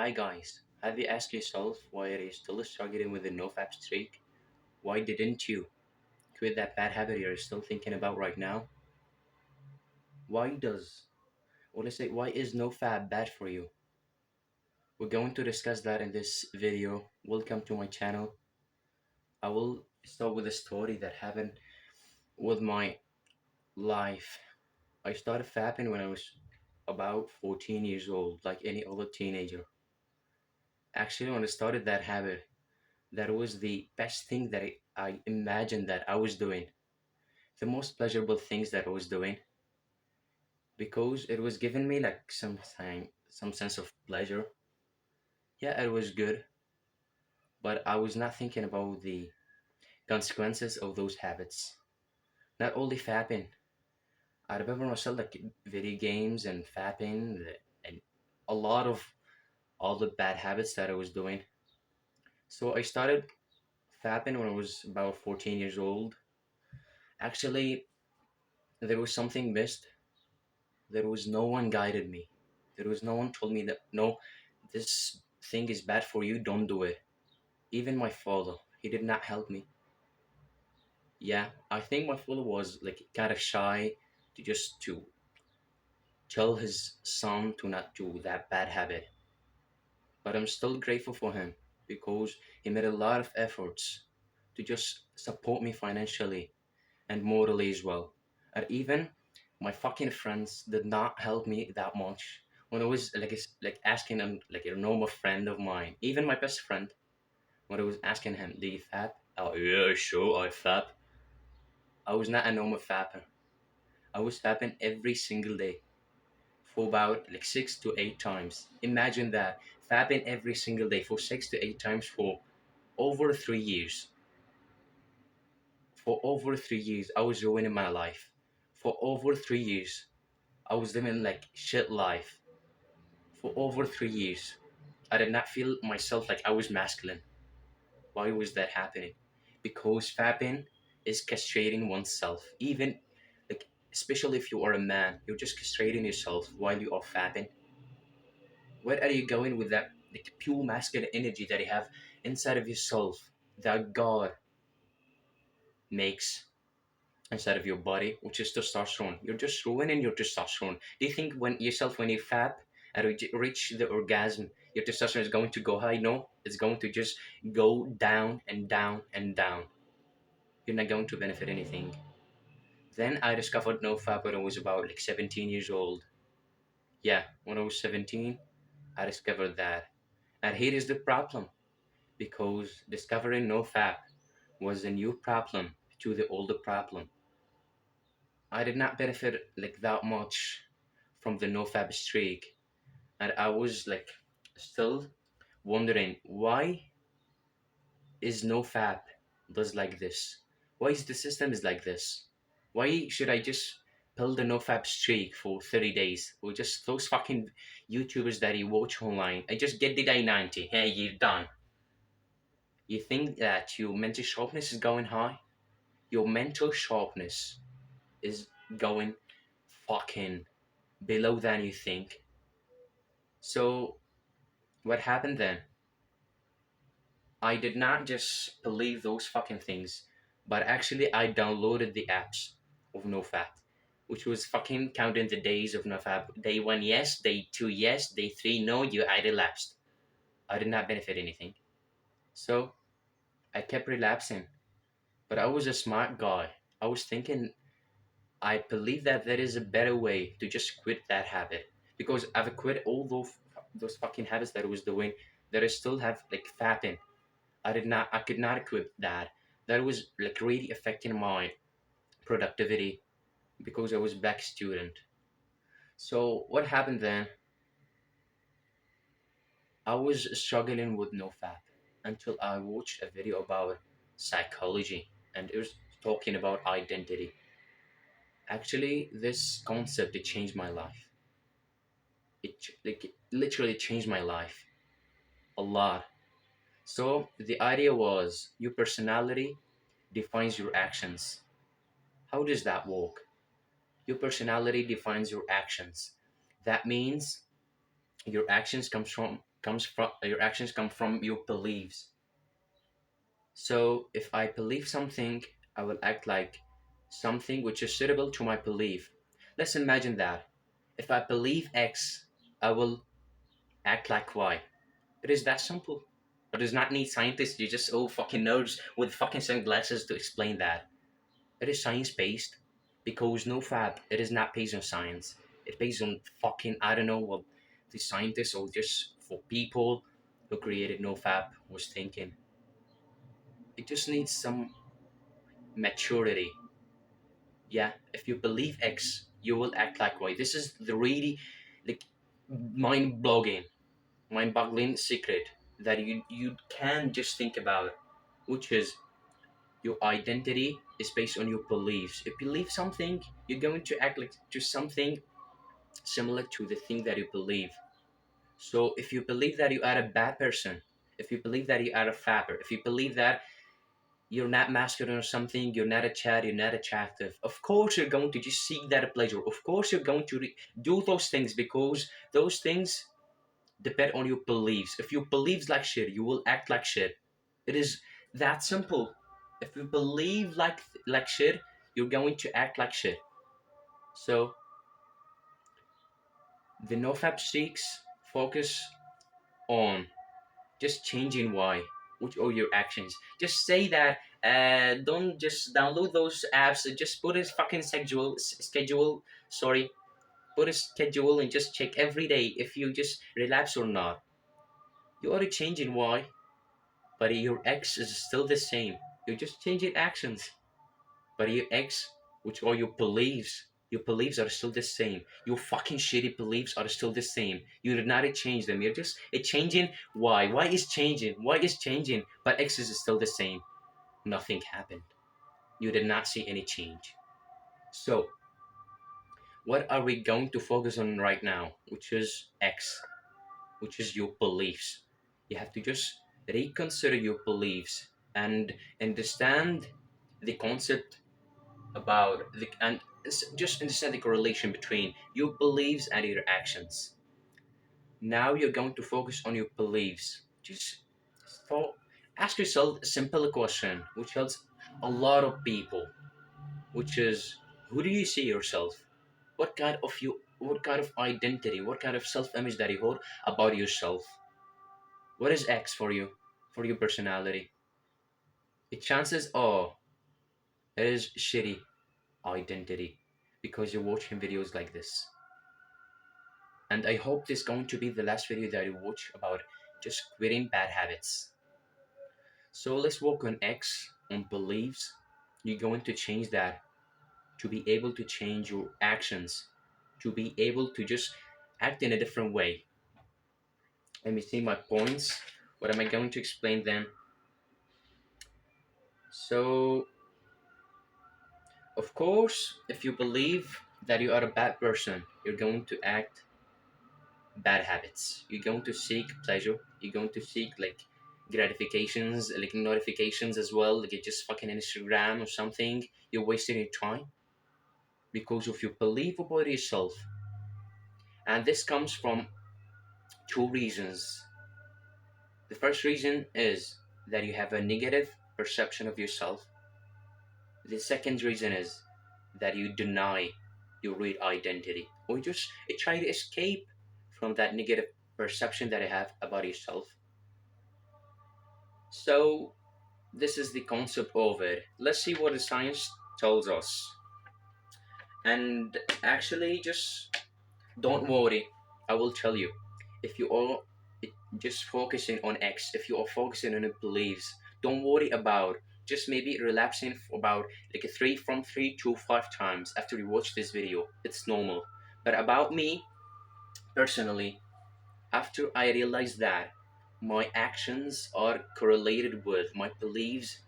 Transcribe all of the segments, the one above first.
Hi guys, have you asked yourself why are you still struggling with the nofap streak? Why didn't you quit that bad habit you're still thinking about right now? Why does, or let's say, why is nofap bad for you? We're going to discuss that in this video. Welcome to my channel. I will start with a story that happened with my life. I started fapping when I was about 14 years old, like any other teenager. Actually, when I started that habit, that was the best thing that I imagined that I was doing. The most pleasurable things that I was doing because it was giving me like some sense of pleasure. Yeah, it was good, but I was not thinking about the consequences of those habits. Not only fapping, I remember myself like video games and fapping and a lot of all the bad habits that I was doing. So I started fapping when I was about 14 years old. Actually, there was something missed. There was no one guided me. There was no one told me that no, this thing is bad for you, don't do it. Even my father, he did not help me. Yeah, I think my father was like kind of shy to tell his son to not do that bad habit. But I'm still grateful for him because he made a lot of efforts to just support me financially and morally as well. And even my fucking friends did not help me that much. When I was like asking them, like a normal friend of mine, even my best friend, when I was asking him, "Do you fap?" Oh yeah, sure, I fap. I was not a normal fapper. I was fapping every single day for about like 6 to 8 times. Imagine that, fapping every single day for 6 to 8 times for over 3 years. For over 3 years, I was ruining my life. For over 3 years, I was living like shit life. For over 3 years, I did not feel myself like I was masculine. Why was that happening? Because fapping is castrating oneself. Even like, especially if you are a man, you're just castrating yourself while you are fapping. Where are you going with that like pure masculine energy that you have inside of yourself that God makes inside of your body, which is testosterone? You're just ruining your testosterone. Do you think when you fap and reach the orgasm, your testosterone is going to go high? No, it's going to just go down and down and down. You're not going to benefit anything. Then I discovered Nofap when I was about like 17 years old. Yeah, when I was 17, I discovered that. And here is the problem, because discovering Nofap was a new problem to the older problem. I did not benefit like that much from the Nofap streak, and I was like still wondering why is Nofap does like this? Why is the system is like this? Why should I just pull the Nofap streak for 30 days? Or just those fucking YouTubers that you watch online. I just get the day 90. Hey, you're done. You think that your mental sharpness is going high? Your mental sharpness is going fucking below than you think. So what happened then? I did not just believe those fucking things, but actually I downloaded the apps of Nofap, which was fucking counting the days of Nofap. Day one, yes. Day two, yes. Day three, no. You I relapsed. I did not benefit anything. So I kept relapsing, but I was a smart guy. I was thinking I believe that there is a better way to just quit that habit, because I've quit all those fucking habits that I was doing that I still have like fapping. I could not quit that. That was like really affecting my productivity because I was back student. So what happened then? I was struggling with NoFap until I watched a video about psychology, and it was talking about identity. Actually, this concept it changed my life. It literally changed my life a lot. So the idea was your personality defines your actions. How does that work? Your personality defines your actions. That means your actions comes from your actions come from your beliefs. So if I believe something, I will act like something which is suitable to my belief. Let's imagine that. If I believe X, I will act like Y. It is that simple. It does not need scientists. You just all fucking nerds with fucking sunglasses to explain that. It is science based because Nofap, it is not based on science. It's based on fucking, I don't know what the scientists or just for people who created Nofap was thinking. It just needs some maturity. Yeah, if you believe X, you will act like Y. This is the really like mind boggling secret that you can just think about, which is your identity is based on your beliefs. If you believe something, you're going to act like to something similar to the thing that you believe. So if you believe that you are a bad person, if you believe that you are a fapper, if you believe that you're not masculine or something, you're not a chat, you're not attractive, of course you're going to just seek that pleasure. Of course you're going to do those things because those things depend on your beliefs. If you believe like shit, you will act like shit. It is that simple. If you believe like shit, you're going to act like shit. So the nofap streaks focus on just changing why, which are your actions. Just say that. Don't just download those apps. Just put a fucking schedule. Sorry, put a schedule and just check every day if you just relapse or not. You are changing why, but your X is still the same. You're just changing actions. But your X, which are your beliefs are still the same. Your fucking shitty beliefs are still the same. You did not change them. You're just changing Y. Y is changing. Y is changing. But X is still the same. Nothing happened. You did not see any change. So, what are we going to focus on right now? Which is X, which is your beliefs. You have to just reconsider your beliefs and understand the concept about the and just understand the correlation between your beliefs and your actions. Now you're going to focus on your beliefs. Just thought, ask yourself a simple question, which helps a lot of people, which is, who do you see yourself? What kind of identity, what kind of self-image that you hold about yourself? What is X for your personality? The chances are it is shitty identity because you're watching videos like this. And I hope this is going to be the last video that you watch about just quitting bad habits. So let's work on X, on beliefs. You're going to change that to be able to change your actions, to be able to just act in a different way. Let me see my points. What am I going to explain them? So, of course, if you believe that you are a bad person, you're going to act bad habits. You're going to seek pleasure. You're going to seek like gratifications, like notifications as well. Like you just fucking Instagram or something. You're wasting your time because of your belief about yourself. And this comes from two reasons. The first reason is that you have a negative perception of yourself. The second reason is that you deny your real identity or you just try to escape from that negative perception that you have about yourself. So this is the concept of it. Let's see what the science tells us. And actually, just don't worry. I will tell you. If you are just focusing on X, if you are focusing on your beliefs, don't worry about just maybe relapsing for about like a three to five times after you watch this video. It's normal. But about me personally, after I realized that my actions are correlated with my beliefs,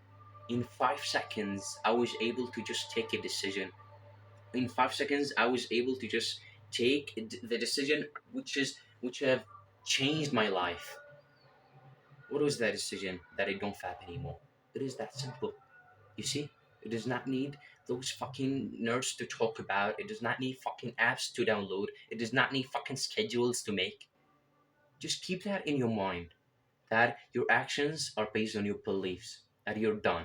in 5 seconds I was able to just take a decision. In 5 seconds I was able to just take the decision which have changed my life. What was that decision? That I don't fap anymore. It is that simple. You see, it does not need those fucking nerds to talk about. It does not need fucking apps to download. It does not need fucking schedules to make. Just keep that in your mind, that your actions are based on your beliefs, that you're done.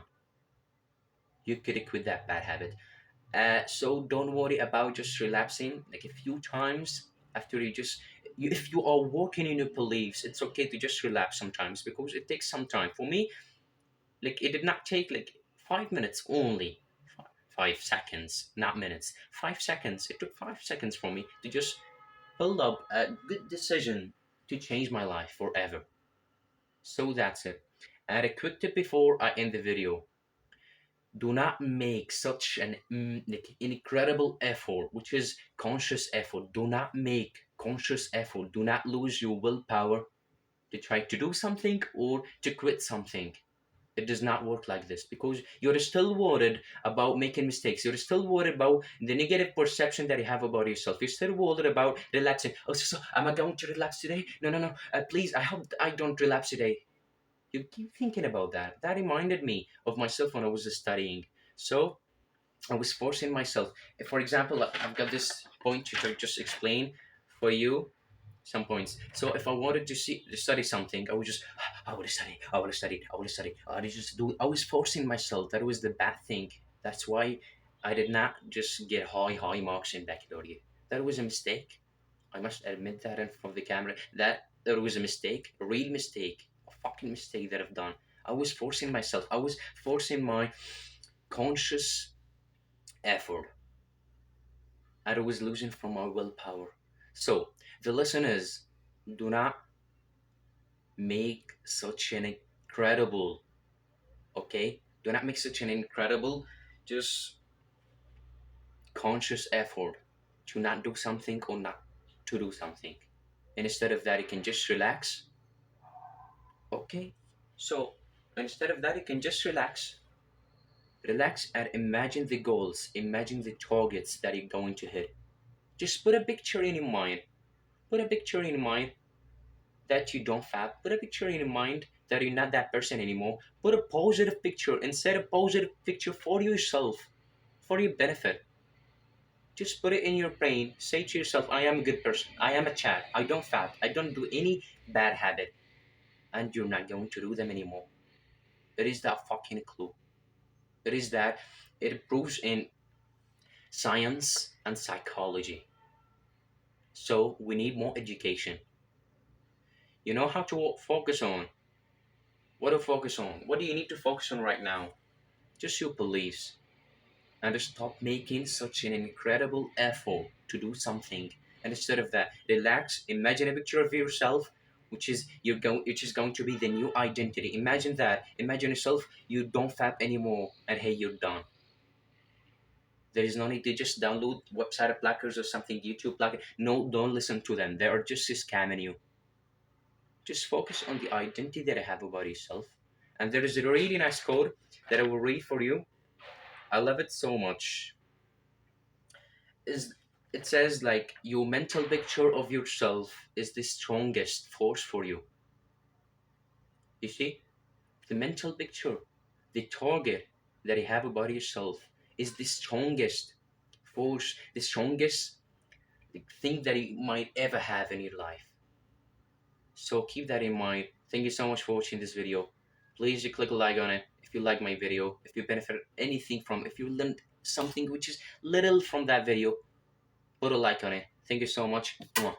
You could quit that bad habit. So don't worry about just relapsing like a few times after if you are working in your beliefs, it's okay to just relapse sometimes because it takes some time. For me, like it did not take like 5 minutes only. 5 seconds, not minutes. 5 seconds. It took 5 seconds for me to just build up a good decision to change my life forever. So that's it. And a quick tip before I end the video: do not make such an like incredible effort, which is conscious effort. Do not make conscious effort. Do not lose your willpower to try to do something or to quit something. It does not work like this because you're still worried about making mistakes. You're still worried about the negative perception that you have about yourself. You're still worried about relapsing. Oh, so am I going to relapse today? No, no, no. Please, I hope I don't relapse today. You keep thinking about that. That reminded me of myself when I was studying. So I was forcing myself. For example, I've got this point to just explain for you some points. So if I wanted to study something, I would just I would study, I would study, I would study. I would just do. I was forcing myself. That was the bad thing. That's why I did not just get high marks in baccalaureate. That was a mistake. I must admit that in front of the camera. That was a mistake, a real mistake, a fucking mistake that I've done. I was forcing myself. I was forcing my conscious effort, and I was losing from my willpower. So the lesson is: do not make such an incredible, okay? Do not make such an incredible, just conscious effort to not do something or not to do something. And instead of that, you can just relax, okay? So instead of that, you can just relax and imagine the goals, imagine the targets that you're going to hit. Just put a picture in your mind. Put a picture in your mind that you don't fab. Put a picture in your mind that you're not that person anymore. Put a positive picture and set a positive picture for yourself, for your benefit. Just put it in your brain. Say to yourself, I am a good person. I am a Chad. I don't fab. I don't do any bad habit. And you're not going to do them anymore. It is that fucking clue. It is that it proves in science and psychology. So we need more education. You know how to focus on. What to focus on? What do you need to focus on right now? Just your beliefs, and stop making such an incredible effort to do something. And instead of that, relax, imagine a picture of yourself, which is going to be the new identity. Imagine that. Imagine yourself, you don't fap anymore, and hey, you're done. There is no need to just download website plackers or something, YouTube placker. No, don't listen to them. They are just scamming you. Just focus on the identity that I have about yourself. And there is a really nice code that I will read for you. I love it so much. Is It says like your mental picture of yourself is the strongest force for you. You see, the mental picture, the target that you have about yourself is the strongest force, the strongest thing that you might ever have in your life. So keep that in mind. Thank you so much for watching this video. Please you click a like on it if you like my video, if you benefit anything from, if you learned something which is little from that video, put a like on it. Thank you so much. Mwah.